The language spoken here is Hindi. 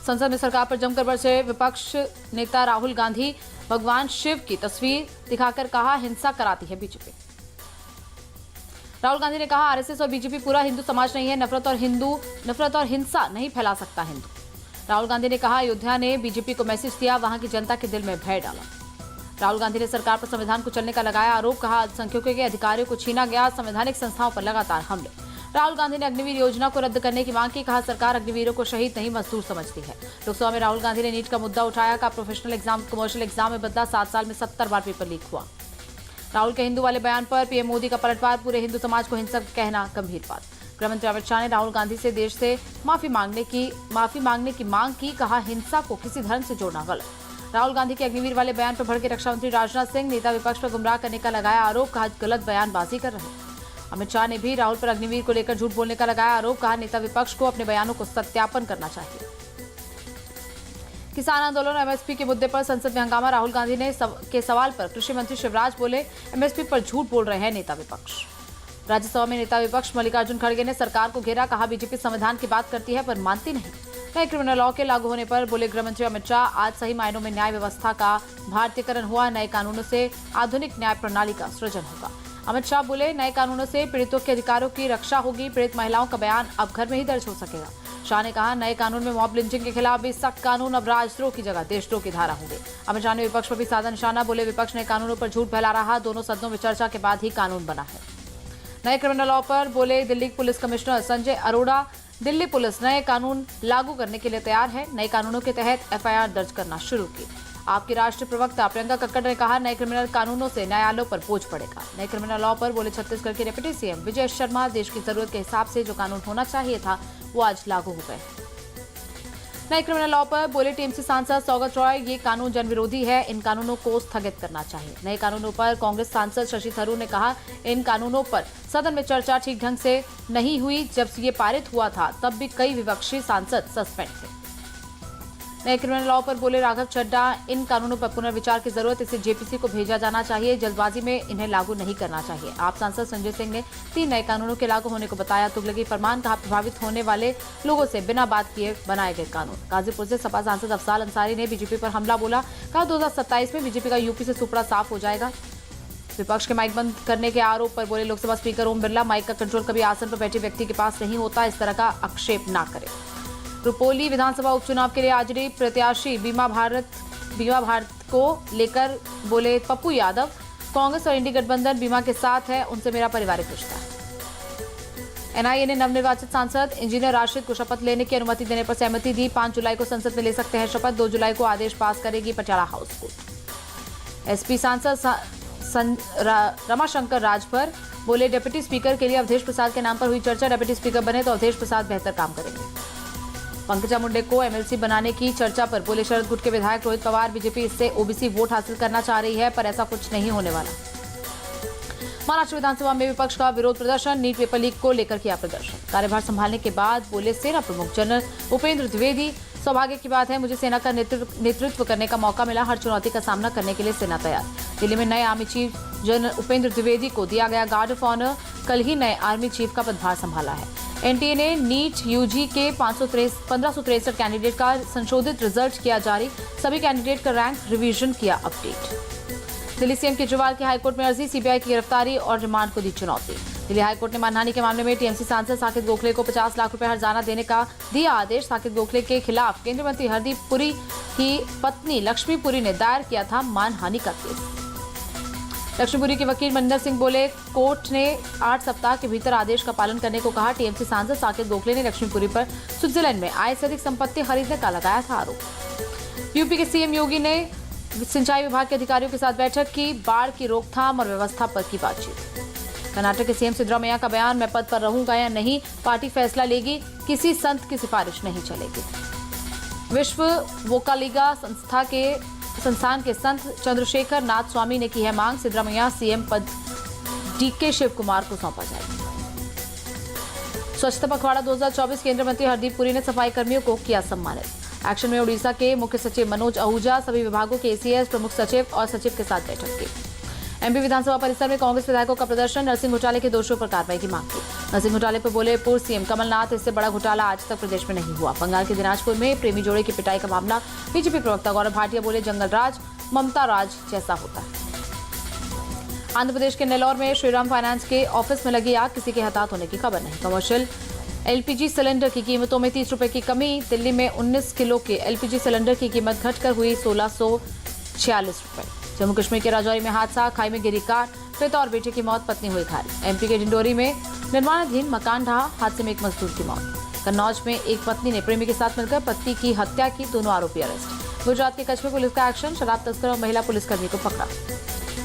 संसद में सरकार पर जमकर बरसे विपक्ष नेता राहुल गांधी। भगवान शिव की तस्वीर दिखाकर कहा, हिंसा कराती है बीजेपी। राहुल गांधी ने कहा, आरएसएस और बीजेपी पूरा हिंदू समाज नहीं है। नफरत और हिंसा नहीं फैला सकता हिंदू। राहुल गांधी ने कहा, अयोध्या ने बीजेपी को मैसेज दिया, वहां की जनता के दिल में भय डाला। राहुल गांधी ने सरकार पर संविधान को चलने का लगाया आरोप। कहा, अल्पसंख्यकों के अधिकारियों को छीना गया। संवैधानिक संस्थाओं पर लगातार हमले। राहुल गांधी ने अग्निवीर योजना को रद्द करने की मांग की। कहा, सरकार अग्निवीरों को शहीद नहीं मजदूर समझती है। लोकसभा में राहुल गांधी ने नीट का मुद्दा उठाया। कहा, प्रोफेशनल एग्जाम कमर्शियल एग्जाम में बदला। 7 साल में 70 बार पेपर लीक हुआ। राहुल के हिंदू वाले बयान पर पीएम मोदी का पलटवार। पूरे हिंदू समाज को हिंसक कहना गंभीर बात। गृहमंत्री अमित शाह ने राहुल गांधी से देश से माफी मांगने की मांग की। कहा, हिंसा को किसी धर्म से जोड़ना गलत। राहुल गांधी के अग्निवीर वाले बयान पर भड़के रक्षा मंत्री राजनाथ सिंह। नेता विपक्ष पर गुमराह करने का लगाया आरोप। कहा, गलत बयानबाजी कर रहे। अमित शाह ने भी राहुल पर अग्निवीर को लेकर झूठ बोलने का लगाया आरोप। कहा, नेता विपक्ष को अपने बयानों को सत्यापन करना चाहिए। किसान आंदोलन एमएसपी के मुद्दे पर संसद में हंगामा। राहुल गांधी के सवाल पर कृषि मंत्री शिवराज बोले, एमएसपी पर झूठ बोल रहे हैं नेता विपक्ष। राज्यसभा में नेता विपक्ष मल्लिकार्जुन खड़गे ने सरकार को घेरा। कहा, बीजेपी संविधान की बात करती है पर मानती नहीं। नए क्रिमिनल लॉ के लागू होने पर बोले गृहमंत्री अमित शाह, आज सही मायनों में न्याय व्यवस्था का भारतीयकरण हुआ। नए कानूनों से आधुनिक न्याय प्रणाली का सृजन होगा। अमित शाह बोले, नए कानूनों से पीड़ितों के अधिकारों की रक्षा होगी। पीड़ित महिलाओं का बयान अब घर में ही दर्ज हो सकेगा। शाह ने कहा, नए कानून में मॉब लिंचिंग के खिलाफ भी सख्त कानून। अब राजद्रोह की जगह देशद्रोह की धारा होगी। अमित शाह ने विपक्ष पर भी साधा निशाना। बोले, विपक्ष ने कानूनों पर झूठ फैला रहा। दोनों सदनों में चर्चा के बाद ही कानून बना है। नए क्रिमिनल लॉ पर बोले Delhi police commissioner Sanjay Arora, Delhi police नए कानून लागू करने के लिए तैयार है। नए कानूनों के तहत एफआईआर दर्ज करना शुरू की। आपकी राष्ट्रीय प्रवक्ता प्रियंका कक्कड़ ने कहा, नए क्रिमिनल कानूनों से न्यायालयों पर बोझ पड़ेगा। नए क्रिमिनल लॉ पर बोले छत्तीसगढ़ के डिप्टी सीएम विजय शर्मा, देश की जरूरत के हिसाब से जो कानून होना चाहिए था वो आज लागू हो गए। नए क्रिमिनल लॉ पर बोले टीएमसी सांसद सौगत रॉय, ये कानून जनविरोधी है। इन कानूनों को स्थगित करना चाहिए। नए कानूनों पर कांग्रेस सांसद शशि थरूर ने कहा, इन कानूनों पर सदन में चर्चा ठीक ढंग से नहीं हुई। जब ये पारित हुआ था तब भी कई विपक्षी सांसद सस्पेंड थे। नए क्रिमिनल लॉ पर बोले राघव चड्डा, इन कानूनों पर पुनर्विचार की जरूरत। इसे जेपीसी को भेजा जाना चाहिए। जल्दबाजी में इन्हें लागू नहीं करना चाहिए। आप सांसद संजय सिंह ने 3 नए कानूनों के लागू होने को बताया तुगलकी फरमान। कहा, प्रभावित होने वाले लोगों से बिना बात किए बनाए गए कानून। गाजीपुर से सपा सांसद अफजाल अंसारी ने बीजेपी पर हमला बोला। कहा, 2027 में बीजेपी का यूपी से सुपड़ा साफ हो जाएगा। विपक्ष के माइक बंद करने के आरोप पर बोले लोकसभा स्पीकर ओम बिरला, माइक का कंट्रोल कभी आसन पर बैठे व्यक्ति के पास नहीं होता। इस तरह का आक्षेप न करें। रुपोली विधानसभा उपचुनाव के लिए आजड़ी प्रत्याशी बीमा भारत को लेकर बोले पप्पू यादव, कांग्रेस और इंडी गठबंधन बीमा के साथ है, उनसे मेरा पारिवारिक रिश्ता है। एनआईए ने नवनिर्वाचित सांसद इंजीनियर राशिद को शपथ लेने की अनुमति देने पर सहमति दी। 5 जुलाई को संसद में ले सकते हैं शपथ। 2 जुलाई को आदेश पास करेगी पटियाला हाउस कोर्ट। एसपी सांसद रमाशंकर राजभर बोले, डिप्टी स्पीकर के लिए अवधेश प्रसाद के नाम पर हुई चर्चा। डिप्टी स्पीकर बने तो अवधेश प्रसाद बेहतर काम करेंगे। पंकजा मुंडे को एमएलसी बनाने की चर्चा पर बोले शरद गुट के विधायक रोहित पवार, बीजेपी इससे ओबीसी वोट हासिल करना चाह रही है पर ऐसा कुछ नहीं होने वाला। महाराष्ट्र विधानसभा में विपक्ष का विरोध प्रदर्शन। नीट पेपर लीक को लेकर किया प्रदर्शन। कार्यभार संभालने के बाद बोले सेना प्रमुख जनरल उपेंद्र द्विवेदी, सौभाग्य की बात है मुझे सेना का नेतृत्व करने का मौका मिला। हर चुनौती का सामना करने के लिए सेना तैयार। दिल्ली में नए army chief general Upendra Dwivedi को दिया गया गार्ड ऑफ ऑनर। कल ही नए आर्मी चीफ का पदभार संभाला है। एनटीए ने नीट यूजी के 1563 कैंडिडेट का संशोधित रिजल्ट किया जारी। सभी कैंडिडेट का रैंक रिवीजन किया अपडेट। दिल्ली सीएम केजरीवाल की हाईकोर्ट में अर्जी। सीबीआई की गिरफ्तारी और रिमांड को दी चुनौती। दिल्ली हाईकोर्ट ने मानहानि के मामले में टीएमसी सांसद साकेत गोखले को 50 लाख रुपए हर्जाना देने का दिया आदेश। साकेत गोखले के खिलाफ केंद्रीय मंत्री हरदीप पुरी की पत्नी लक्ष्मी पुरी ने दायर किया था मानहानि का केस। लक्ष्मीपुरी के वकील मनिंदर सिंह बोले, कोर्ट ने 8 सप्ताह के भीतर आदेश का पालन करने को कहा। टीएमसी सांसद साकेत गोखले ने लक्ष्मीपुरी पर स्विट्जरलैंड में आय से अधिक संपत्ति खरीदने का लगाया था आरोप। यूपी के सीएम योगी ने सिंचाई विभाग के अधिकारियों के साथ बैठक की। बाढ़ की रोकथाम और व्यवस्था पर की बातचीत। कर्नाटक के सीएम सिद्धरामैया का बयान, मैं पद पर रहूंगा या नहीं पार्टी फैसला लेगी, किसी संत की सिफारिश नहीं चलेगी। विश्व वोकालिगा संस्थान के संत चंद्रशेखर नाथ स्वामी ने की है मांग। सिद्धरामैया सीएम पद डीके शिव कुमार को सौंपा जाएगा। स्वच्छता पखवाड़ा 2024 केंद्रीय मंत्री हरदीप पुरी ने सफाई कर्मियों को किया सम्मानित। एक्शन में उड़ीसा के मुख्य सचिव मनोज आहूजा, सभी विभागों के एसीएस, प्रमुख सचिव और सचिव के साथ बैठक की। एमपी विधानसभा परिसर में कांग्रेस विधायकों का प्रदर्शन, नरसिंह घोटाले के दोषियों पर कार्रवाई की मांग की। नरसिंह घोटाले पर बोले पूर्व सीएम कमलनाथ, इससे बड़ा घोटाला आज तक प्रदेश में नहीं हुआ। बंगाल के दिनाजपुर में प्रेमी जोड़े की पिटाई का मामला, बीजेपी प्रवक्ता गौरव भाटिया बोले जंगल राज ममता राज जैसा होता है। आंध्र प्रदेश के नेल्लोर में श्रीराम फाइनेंस के ऑफिस में लगी आग, किसी के हताहत होने की खबर नहीं। कमर्शियल एलपीजी सिलेंडर की कीमतों में 30 रुपए की कमी, दिल्ली में 19 किलो के एलपीजी सिलेंडर की कीमत घटकर हुई 1646 रुपए। जम्मू कश्मीर के राजौरी में हादसा, खाई में गिरी कार, पिता और बेटे की मौत, पत्नी हुई घायल। एमपी के डिंडोरी में निर्माणाधीन मकान ढहा, हादसे में एक मजदूर की मौत। कन्नौज में एक पत्नी ने प्रेमी के साथ मिलकर पति की हत्या की, दोनों आरोपी अरेस्ट। गुजरात के कच्छ में पुलिस का एक्शन, शराब तस्कर और महिला पुलिसकर्मी को पकड़ा।